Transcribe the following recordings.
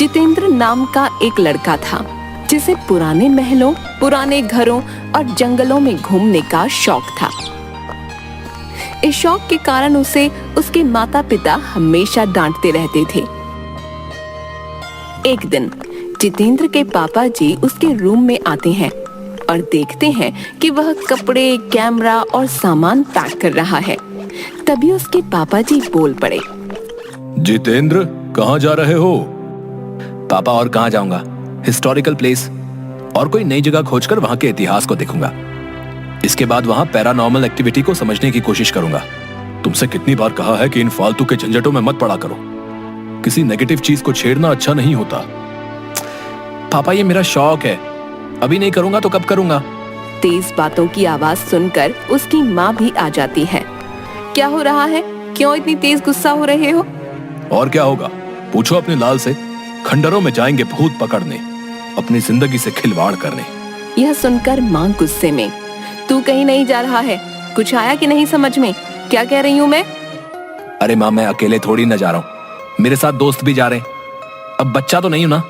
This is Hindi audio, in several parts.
जितेंद्र नाम का एक लड़का था जिसे पुराने महलों, पुराने घरों और जंगलों में घूमने का शौक था। इस शौक के कारण उसे उसके माता पिता हमेशा डांटते रहते थे। एक दिन जितेंद्र के पापा जी उसके रूम में आते हैं और देखते हैं कि वह कपड़े, कैमरा और सामान पैक कर रहा है। तभी उसके पापा जी बोल पड़े, जितेंद्र, कहाँ जा रहे हो? पापा, और कहाँ जाऊंगा, हिस्टोरिकल प्लेस और कोई नई जगह खोजकर वहां के इतिहास को देखूंगा। इसके बाद वहां पैरानॉर्मल एक्टिविटी को समझने की कोशिश करूंगा। तुमसे कितनी बार कहा है कि इन फालतू के झंझटों में मत पड़ा करो। किसी नेगेटिव चीज को छेड़ना अच्छा नहीं होता। पापा, ये मेरा शौक है, अभी नहीं करूंगा तो कब करूंगा? तेज बातों की आवाज सुनकर उसकी माँ भी आ जाती है। क्या हो रहा है? क्यों इतनी तेज गुस्सा हो रहे हो? और क्या होगा, पूछो अपने लाल से। खंडरों में जाएंगे भूत पकड़ने, अपनी जिंदगी से खिलवाड़ करने। यह सुनकर माँ गुस्से में, तू कहीं नहीं जा रहा है? कुछ आया कि नहीं समझ में? क्या कह रही हूँ मैं? अरे माँ, मैं अकेले थोड़ी न जा रहा हूँ, मेरे साथ दोस्त भी जा रहे हैं। अब बच्चा तो नहीं हूं ना।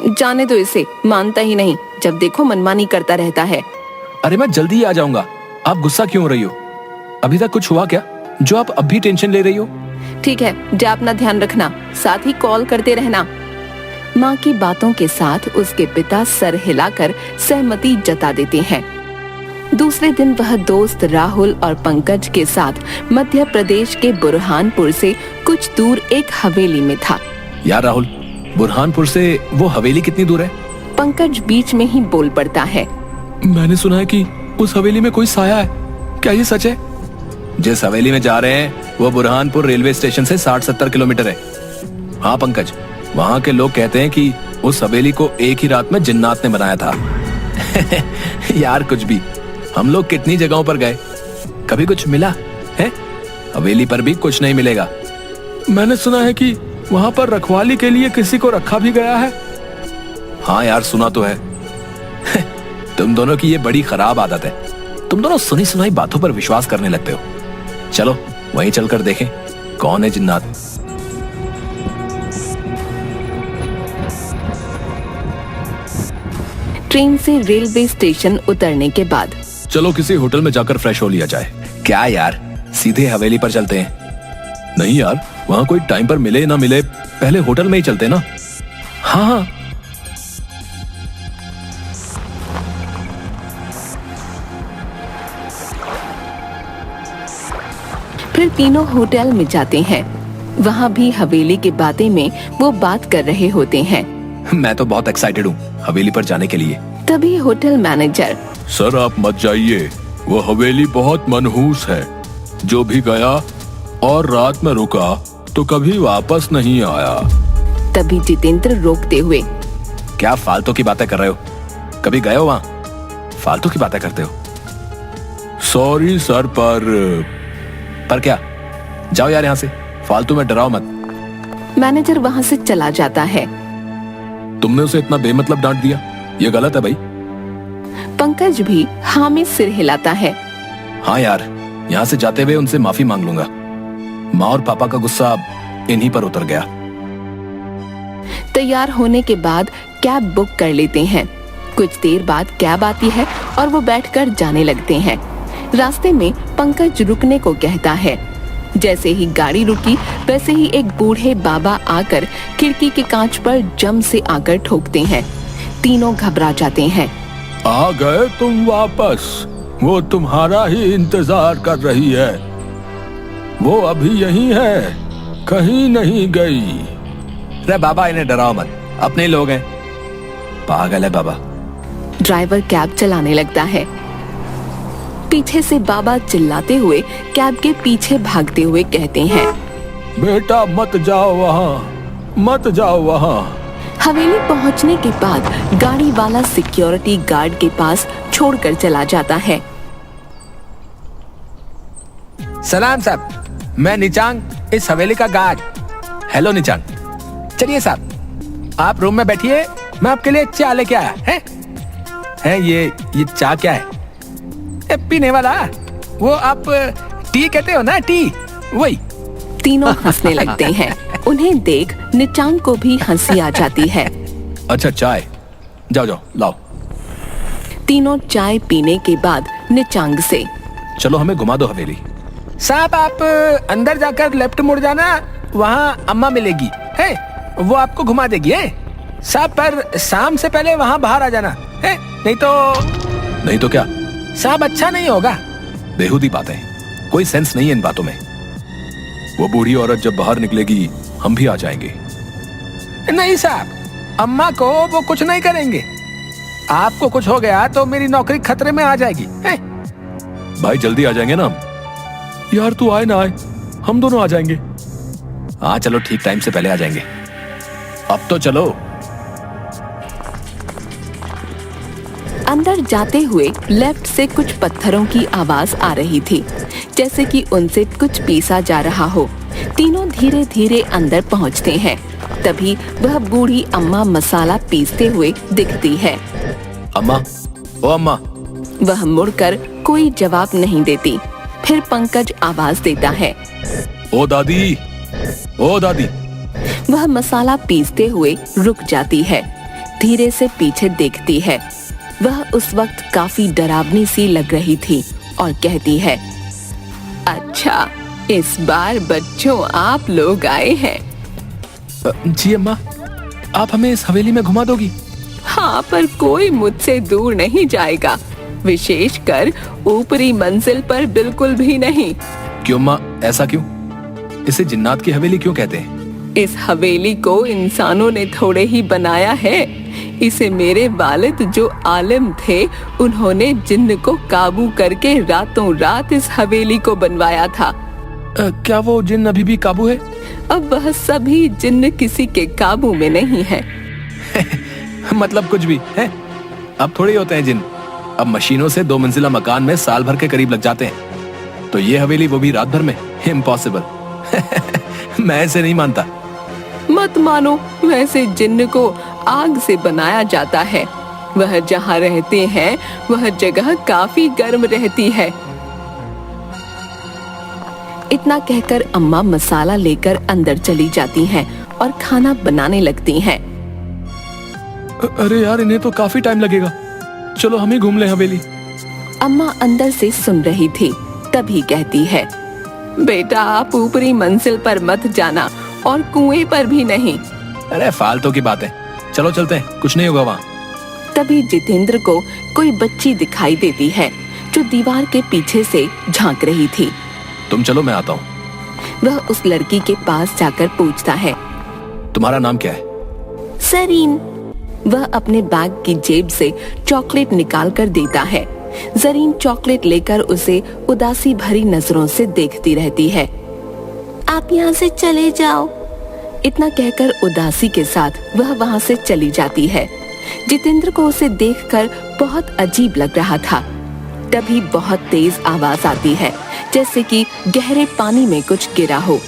जाने दो इसे, मानता ही नहीं, जब देखो मनमानी करता रहता है। अरे मैं जल्दी ही आ जाऊंगा, आप गुस्सा क्यों हो रही हो? अभी तक कुछ हुआ क्या जो आप अब भी टेंशन ले रही हो? ठीक है, जा अपना ध्यान रखना, साथ ही कॉल करते रहना। माँ की बातों के साथ उसके पिता सर हिलाकर सहमति जता देते हैं। दूसरे दिन वह दोस्त राहुल और पंकज के साथ मध्य प्रदेश के बुरहानपुर से कुछ दूर एक हवेली में था। यार राहुल, बुरहानपुर से वो हवेली कितनी दूर है? पंकज बीच में ही बोल पड़ता है, मैंने सुना है कि उस हवेली में कोई साया है, क्या ये सच है? जिस हवेली में जा रहे हैं वो बुरहानपुर रेलवे स्टेशन से 60-70 किलोमीटर है। हाँ पंकज, वहाँ के लोग कहते हैं कि उस हवेली को एक ही रात में जिन्नात ने बनाया था। यार कुछ भी, हम लोग कितनी जगहों पर गए, कभी कुछ मिला है? हवेली पर भी कुछ नहीं मिलेगा। मैंने सुना है कि वहाँ पर रखवाली के लिए किसी को रखा भी गया है। हाँ यार, सुना तो है। तुम दोनों की ये बड़ी खराब आदत है, तुम दोनों सुनी सुनाई बातों पर विश्वास करने लगते हो। चलो वहीं चलकर देखें कौन है जिन्नात। ट्रेन से रेलवे स्टेशन उतरने के बाद चलो किसी होटल में जाकर फ्रेश हो लिया जाए। क्या यार, सीधे हवेली पर चलते हैं? नहीं यार, वहाँ कोई टाइम पर मिले ना मिले, पहले होटल में ही चलते ना। हाँ हाँ। फिर तीनों होटल में जाते हैं। वहाँ भी हवेली की बातें में वो बात कर रहे होते हैं। मैं तो बहुत एक्साइटेड हूँ हवेली पर जाने के लिए। तभी होटल मैनेजर, सर आप मत जाइए, वो हवेली बहुत मनहूस है। जो भी गया और रात में रुका तो कभी वापस नहीं आया। तभी जितेंद्र रोकते हुए, क्या फालतू की बातें कर रहे हो? कभी गए हो वहाँ? फालतू की बातें करते हो। सॉरी सर, पर क्या? जाओ यार यहाँ से, फालतू में डराओ मत। मैनेजर वहाँ से चला जाता है। तुमने उसे इतना बेमतलब डांट दिया, ये गलत है भाई। पंकज भी हाँ में सिर हिलाता है। हाँ यार, यहाँ से जाते हुए उनसे माफी मांग लूंगा। माँ और पापा का गुस्सा इन्हीं पर उतर गया। तैयार होने के बाद कैब बुक कर लेते हैं। कुछ देर बाद कैब आती है और वो बैठकर जाने लगते हैं। रास्ते में पंकज रुकने को कहता है। जैसे ही गाड़ी रुकी वैसे ही एक बूढ़े बाबा आकर खिड़की के कांच पर जम से आकर ठोकते हैं। तीनों घबरा जाते हैं। आ गए तुम वापस, वो तुम्हारा ही इंतजार कर रही है। वो अभी यहीं है, कहीं नहीं गई। रे बाबा, इन्हें डराओ मत, अपने लोग हैं। पागल है बाबा। ड्राइवर कैब चलाने लगता है। पीछे से बाबा चिल्लाते हुए कैब के पीछे भागते हुए कहते हैं, बेटा मत जाओ वहाँ, मत जाओ वहाँ। हवेली पहुँचने के बाद गाड़ी वाला सिक्योरिटी गार्ड के पास छोड़कर चला जाता है। सलाम साहब, मैं निचांग, इस हवेली का गार्ड। हेलो निचांग। चलिए साहब, आप रूम में बैठिए, मैं आपके लिए चाय लेके आया है। ये चाय क्या है? पीने वाला, वो आप टी कहते हो ना, टी, वही। तीनों हंसने लगते हैं। उन्हें देख निचांग को भी हंसी आ जाती है। अच्छा चाय, जाओ जाओ लाओ। तीनों चाय पीने के बाद निचांग से, चलो हमें घुमा दो हवेली। साहब आप अंदर जाकर लेफ्ट मुड़ जाना, वहाँ अम्मा मिलेगी है, वो आपको घुमा देगी है साहब, पर शाम से पहले वहाँ बाहर आ जाना है, नहीं तो क्या साहब अच्छा नहीं होगा। बेहुदी बातें, कोई सेंस नहीं है इन बातों में। वो बूढ़ी औरत जब बाहर निकलेगी हम भी आ जाएंगे। नहीं साहब, अम्मा को वो कुछ नहीं करेंगे, आपको कुछ हो गया तो मेरी नौकरी खतरे में आ जाएगी है? भाई जल्दी आ जाएंगे ना हम। यार तू आए ना आए, हम दोनों आ जाएंगे। हाँ चलो ठीक टाइम से पहले आ जाएंगे। अब तो चलो। अंदर जाते हुए लेफ्ट से कुछ पत्थरों की आवाज आ रही थी, जैसे कि उनसे कुछ पीसा जा रहा हो। तीनों धीरे धीरे अंदर पहुंचते हैं। तभी वह बूढ़ी अम्मा मसाला पीसते हुए दिखती है। अम्मा, ओ अम्मा। वह मुड़कर कोई जवाब नहीं देती। फिर पंकज आवाज देता है, ओ दादी, ओ दादी। वह मसाला पीसते हुए रुक जाती है, धीरे से पीछे देखती है। वह उस वक्त काफी डरावनी सी लग रही थी और कहती है, अच्छा इस बार बच्चों आप लोग आए हैं। जी अम्मा, आप हमें इस हवेली में घुमा दोगी? हाँ, पर कोई मुझसे दूर नहीं जाएगा, विशेषकर ऊपरी मंजिल पर बिल्कुल भी नहीं। क्यों अम्मा, ऐसा क्यों? इसे जिन्नात की हवेली क्यों कहते हैं? इस हवेली को इंसानों ने थोड़े ही बनाया है। इसे मेरे वालिद जो आलिम थे, उन्होंने जिन्न को काबू करके रातों रात इस हवेली को बनवाया था। क्या वो जिन्न अभी भी काबू है? अब वह सभी जिन्न किसी के काबू में नहीं है। मतलब कुछ भी है? अब थोड़ी होते हैं जिन्न, अब मशीनों से 2 मंजिला मकान में साल भर के करीब लग जाते हैं। तो ये हवेली वो भी रात भर में? इम्पॉसिबल। मैं ऐसे नहीं मानता। मत मानो, वैसे जिन्न को आग से बनाया जाता है। वह जहाँ रहते हैं वह जगह काफी गर्म रहती है। इतना कहकर अम्मा मसाला लेकर अंदर चली जाती हैं और खाना बनाने लगती हैं। अरे यार, इन्हें तो काफी टाइम लगेगा, चलो हम ही घूम लें हवेली। अम्मा अंदर से सुन रही थी, तभी कहती है, बेटा आप ऊपरी मंजिल पर मत जाना और कुएं पर भी नहीं। अरे फालतू की बात है, चलो चलते हैं, कुछ नहीं होगा वहाँ। तभी जितेंद्र को कोई बच्ची दिखाई देती है जो दीवार के पीछे से झांक रही थी। तुम चलो, मैं आता हूँ। वह उस लड़की के पास जाकर पूछता है, तुम्हारा नाम क्या है? जरीन। वह अपने बैग की जेब से चॉकलेट निकाल कर देता है। जरीन चॉकलेट लेकर उसे उदासी भरी नजरों से देखती रहती है। आप यहाँ से चले जाओ। इतना कहकर उदासी के साथ वह वहाँ से चली जाती है। जितेंद्र को उसे देखकर बहुत अजीब लग रहा था। तभी बहुत तेज आवाज आती है, जैसे कि गहरे पानी में कुछ गिरा हो।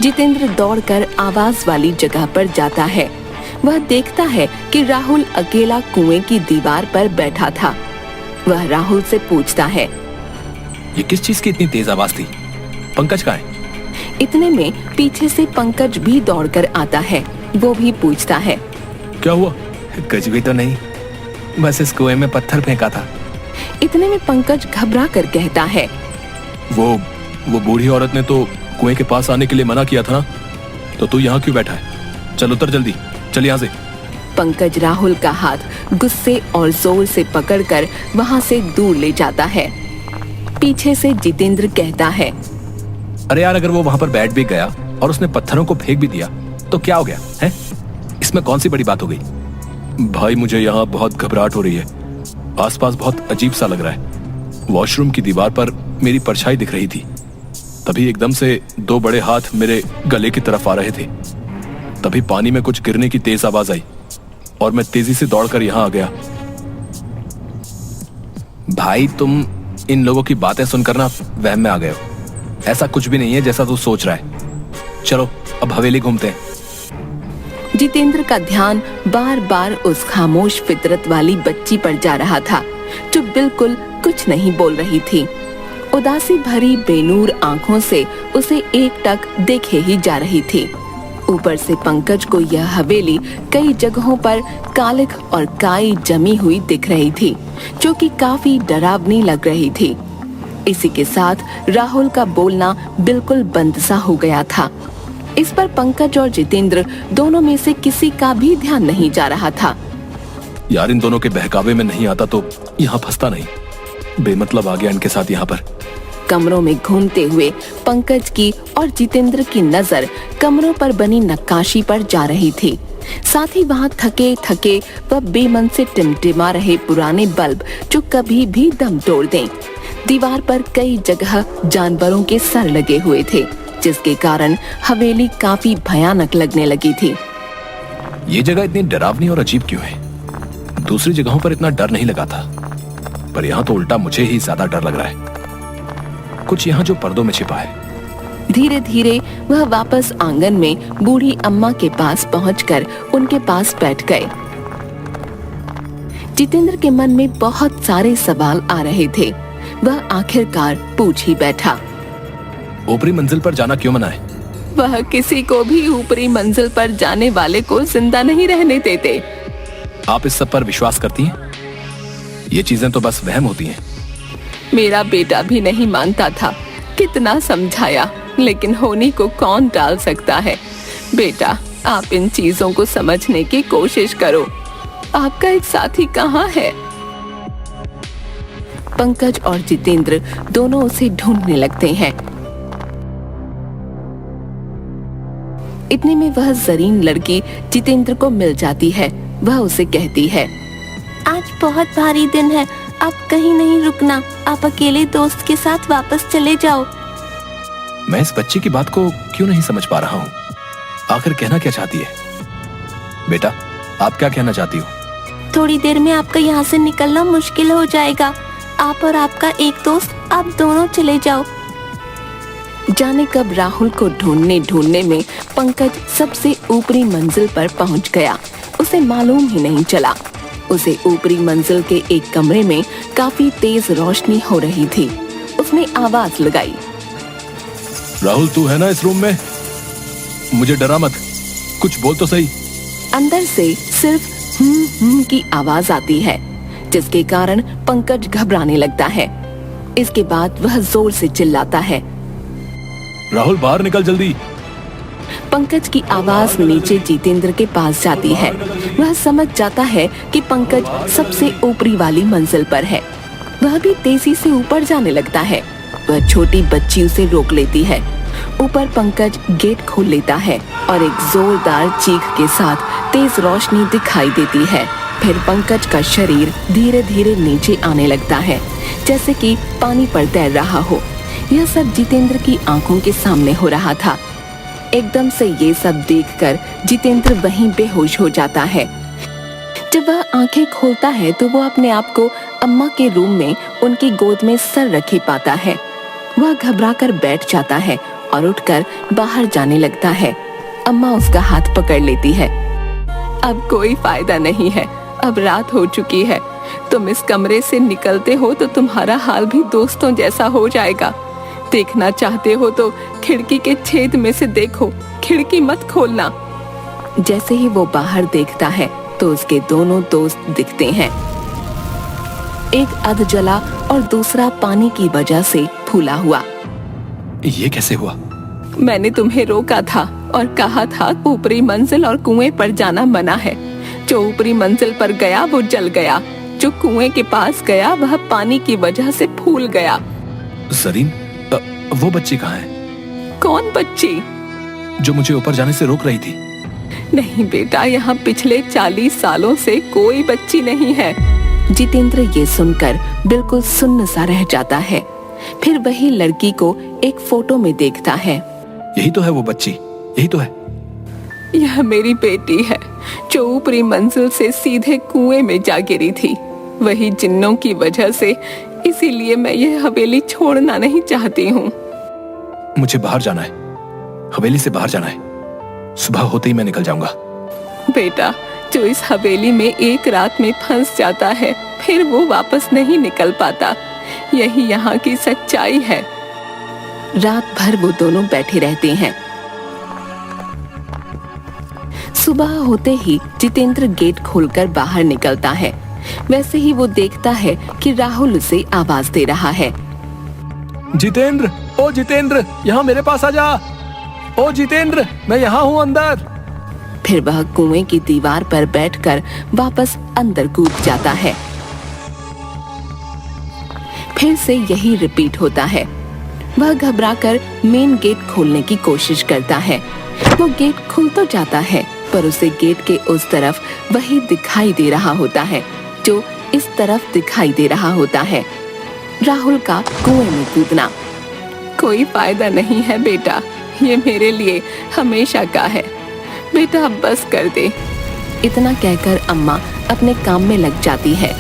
जितेंद्र दौड़कर आवाज वाली जगह पर जाता है। वह देखता है कि राहुल अकेला कुएं की दीवार पर बैठा था। वह राहुल से पूछता है, ये किस चीज की इतनी तेज आवाज थी? पंकज कहाँ है? इतने में पीछे से पंकज भी दौड़कर आता है। वो भी पूछता है, क्या हुआ? कुछ भी तो नहीं, बस इस कुएं में पत्थर फेंका था। इतने में पंकज घबरा कर कहता है, वो बूढ़ी औरत ने तो कुएं के पास आने के लिए मना किया था ना, तो तू यहाँ क्यों बैठा है? चल उतर जल्दी, चल यहाँ से। पंकज राहुल का हाथ गुस्से और जोर से पकड़कर वहाँ से दूर ले जाता है। पीछे से जितेंद्र कहता है, अरे यार, अगर वो वहाँ पर बैठ भी गया और उसने पत्थरों को फेंक भी दिया तो क्या हो गया है? इसमें कौन सी बड़ी बात हो गई? भाई मुझे यहाँ बहुत घबराहट हो रही है, आसपास बहुत अजीब सा लग रहा है। वॉशरूम की दीवार पर मेरी परछाई दिख रही थी। तभी एकदम से 2 बड़े हाथ मेरे गले की तरफ आ रहे थे। तभी पानी में कुछ गिरने की तेज आवाज आई और मैं तेजी से दौड़कर यहाँ आ गया। भाई तुम इन लोगों की बातें सुनकर ना वहम में आ गए हो। ऐसा कुछ भी नहीं है जैसा तू सोच रहा है। चलो अब हवेली घूमते हैं। जितेंद्र का ध्यान बार बार उस खामोश फितरत वाली बच्ची पर जा रहा था जो बिल्कुल कुछ नहीं बोल रही थी। उदासी भरी बेनूर आंखों से उसे एकटक देखे ही जा रही थी। ऊपर से पंकज को यह हवेली कई जगहों पर कालिख और काई जमी हुई दिख रही थी, जो कि काफी डरावनी लग रही थी। इसी के साथ राहुल का बोलना बिल्कुल बंद सा हो गया था। इस पर पंकज और जितेंद्र दोनों में से किसी का भी ध्यान नहीं जा रहा था। यार इन दोनों के बहकावे में नहीं आता तो यहाँ फंसता नहीं, बेमतलब आ गया इनके साथ यहाँ पर। कमरों में घूमते हुए पंकज की और जितेंद्र की नजर कमरों पर बनी नक्काशी पर जा रही थी। साथ ही वहाँ थके थके व बेमन से टिमटिमा रहे पुराने बल्ब जो कभी भी दम तोड़ दें। दीवार पर कई जगह जानवरों के सर लगे हुए थे, जिसके कारण हवेली काफी भयानक लगने लगी थी। ये जगह इतनी डरावनी और अजीब क्यों है? दूसरी जगहों पर इतना डर नहीं लगा था, पर यहाँ तो उल्टा मुझे ही ज्यादा डर लग रहा है। कुछ यहाँ जो पर्दों में छिपा है। धीरे धीरे वह वापस आंगन में बूढ़ी अम्मा के पास पहुंचकर उनके पास बैठ गए। जितेंद्र के मन में बहुत सारे सवाल आ रहे थे। वह आखिरकार पूछ ही बैठा, ऊपरी मंजिल पर जाना क्यों मना है? वह किसी को भी ऊपरी मंजिल पर जाने वाले को जिंदा नहीं रहने देते। आप इस सब पर विश्वास करती हैं? ये चीजें तो बस वहम होती हैं। मेरा बेटा भी नहीं मानता था, कितना समझाया, लेकिन होनी को कौन टाल सकता है। बेटा, आप इन चीजों को समझने की कोशिश करो। आपका एक साथी कहाँ है? पंकज और जितेंद्र दोनों उसे ढूंढने लगते हैं। इतने में वह जरीन लड़की जितेंद्र को मिल जाती है। वह उसे कहती है, आज बहुत भारी दिन है, आप कहीं नहीं रुकना। आप अकेले दोस्त के साथ वापस चले जाओ। मैं इस बच्ची की बात को क्यों नहीं समझ पा रहा हूँ। आखिर कहना क्या चाहती है? बेटा, आप क्या कहना चाहती हो? थोड़ी देर में आपका यहाँ से निकलना मुश्किल हो जाएगा। आप और आपका एक दोस्त, आप दोनों चले जाओ। जाने कब राहुल को ढूंढने ढूंढने में पंकज सबसे ऊपरी मंजिल पर पहुंच गया। उसे मालूम ही नहीं चला। उसे ऊपरी मंजिल के एक कमरे में काफी तेज रोशनी हो रही थी। उसने आवाज लगाई, राहुल तू है ना इस रूम में? मुझे डरा मत, कुछ बोल तो सही। अंदर से सिर्फ की आवाज आती है, जिसके कारण पंकज घबराने लगता है। इसके बाद वह जोर से चिल्लाता है, राहुल बाहर निकल जल्दी। पंकज की आवाज नीचे जितेंद्र के पास जाती है। वह समझ जाता है कि पंकज सबसे ऊपरी वाली मंजिल पर है। वह भी तेजी से ऊपर जाने लगता है। वह छोटी बच्ची उसे रोक लेती है। ऊपर पंकज गेट खोल लेता है और एक जोरदार चीख के साथ तेज रोशनी दिखाई देती है। फिर पंकज का शरीर धीरे धीरे नीचे आने लगता है, जैसे कि पानी पर तैर रहा हो। यह सब जितेंद्र की आंखों के सामने हो रहा था। एकदम से ये सब देखकर जितेंद्र वहीं बेहोश हो जाता है। जब वह आंखें खोलता है तो वो अपने आप को अम्मा के रूम में उनकी गोद में सर रखे पाता है। वह घबराकर बैठ जाता है और उठकर बाहर जाने लगता है। अम्मा उसका हाथ पकड़ लेती है। अब कोई फायदा नहीं है, अब रात हो चुकी है। तुम इस कमरे से निकलते हो तो तुम्हारा हाल भी दोस्तों जैसा हो जाएगा। देखना चाहते हो तो खिड़की के छेद में से देखो, खिड़की मत खोलना। जैसे ही वो बाहर देखता है तो उसके दोनों दोस्त दिखते हैं। एक अध जला और दूसरा पानी की वजह से फूला हुआ। ये कैसे हुआ? मैंने तुम्हें रोका था और कहा था ऊपरी मंजिल और कुएं पर जाना मना है। जो ऊपरी मंजिल पर गया वो जल गया, जो कुएं के पास गया वह पानी की वजह से फूल गया। जरीन, वो बच्ची कहाँ है? कौन बच्ची? जो मुझे ऊपर जाने से रोक रही थी। नहीं बेटा, यहाँ पिछले 40 सालों से कोई बच्ची नहीं है। जितेंद्र ये सुनकर बिल्कुल सुन्न सा रह जाता है। फिर वही लड़की को एक फोटो में देखता है। यही तो है वो बच्ची, यही तो है। यह मेरी बेटी है जो ऊपरी मंजिल से सीधे कुएं में जा गिरी थी। वही जिन्नों की वजह से, इसीलिए मैं यह हवेली छोड़ना नहीं चाहती हूँ। मुझे बाहर जाना है, हवेली से बाहर जाना है। सुबह होते ही मैं निकल जाऊंगा। बेटा, जो इस हवेली में एक रात में फंस जाता है फिर वो वापस नहीं निकल पाता। यही यहाँ की सच्चाई है। रात भर वो दोनों बैठे रहते हैं। सुबह होते ही जितेंद्र गेट खोलकर बाहर निकलता है। वैसे ही वो देखता है कि राहुल उसे आवाज दे रहा है। जितेंद्र, ओ जितेंद्र, यहाँ मेरे पास आ जा। ओ जितेंद्र, मैं यहाँ हूँ अंदर। फिर वह कुएं की दीवार पर बैठकर वापस अंदर कूद जाता है। फिर से यही रिपीट होता है। वह घबराकर मेन गेट खोलने की कोशिश करता है। वो गेट खुल तो जाता है, पर उसे गेट के उस तरफ वही दिखाई दे रहा होता है जो इस तरफ दिखाई दे रहा होता है, राहुल का कुएं में कूदना। कोई फायदा नहीं है बेटा, ये मेरे लिए हमेशा का है। बेटा अब बस कर दे। इतना कहकर अम्मा अपने काम में लग जाती है।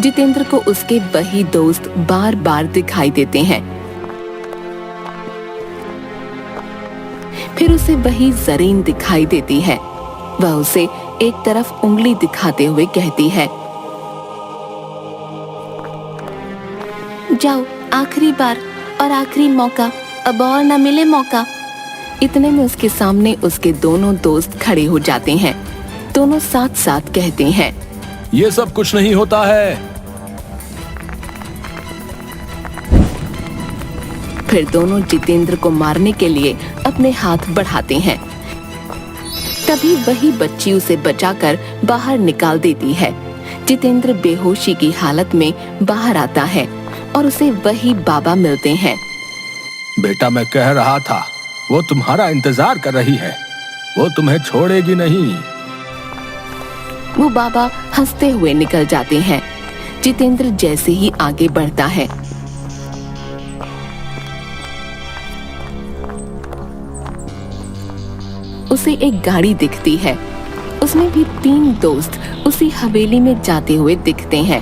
जितेंद्र को उसके वही दोस्त बार बार दिखाई देते हैं। फिर उसे वही जरीन दिखाई देती है। वह उसे एक तरफ उंगली दिखाते हुए कहती है, जाओ, आखिरी बार और आखिरी मौका, अब और न मिले मौका। इतने में उसके सामने उसके दोनों दोस्त खड़े हो जाते हैं। दोनों साथ साथ कहते हैं, ये सब कुछ नहीं होता है। फिर दोनों जितेंद्र को मारने के लिए अपने हाथ बढ़ाते हैं। तभी वही बच्ची उसे बचाकर बाहर निकाल देती है। जितेंद्र बेहोशी की हालत में बाहर आता है और उसे वही बाबा मिलते हैं। बेटा, मैं कह रहा था, वो तुम्हारा इंतजार कर रही है, वो तुम्हें छोड़ेगी नहीं। वो बाबा हंसते हुए निकल जाते हैं। जितेंद्र जैसे ही आगे बढ़ता है, उसे एक गाड़ी दिखती है। उसमें भी 3 दोस्त उसी हवेली में जाते हुए दिखते हैं।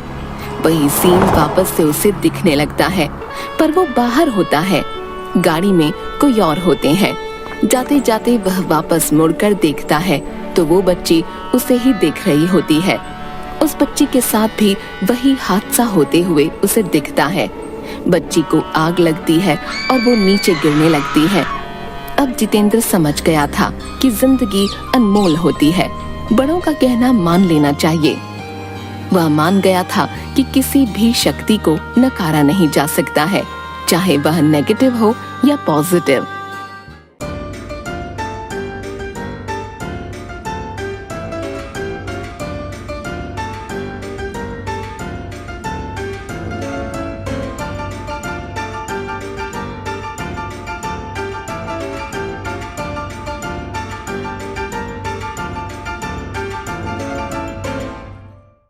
वही सीन वापस से उसे दिखने लगता है, पर वो बाहर होता है। गाड़ी में कोई और होते हैं। जाते जाते वह वापस मुड़कर देखता है तो वो बच्ची उसे ही देख रही होती है। उस बच्ची के साथ भी वही हादसा होते हुए उसे दिखता है। बच्ची को आग लगती है और वो नीचे गिरने लगती है। अब जितेंद्र समझ गया था कि जिंदगी अनमोल होती है, बड़ों का कहना मान लेना चाहिए। वह मान गया था कि किसी भी शक्ति को नकारा नहीं जा सकता है, चाहे वह नेगेटिव हो या पॉजिटिव।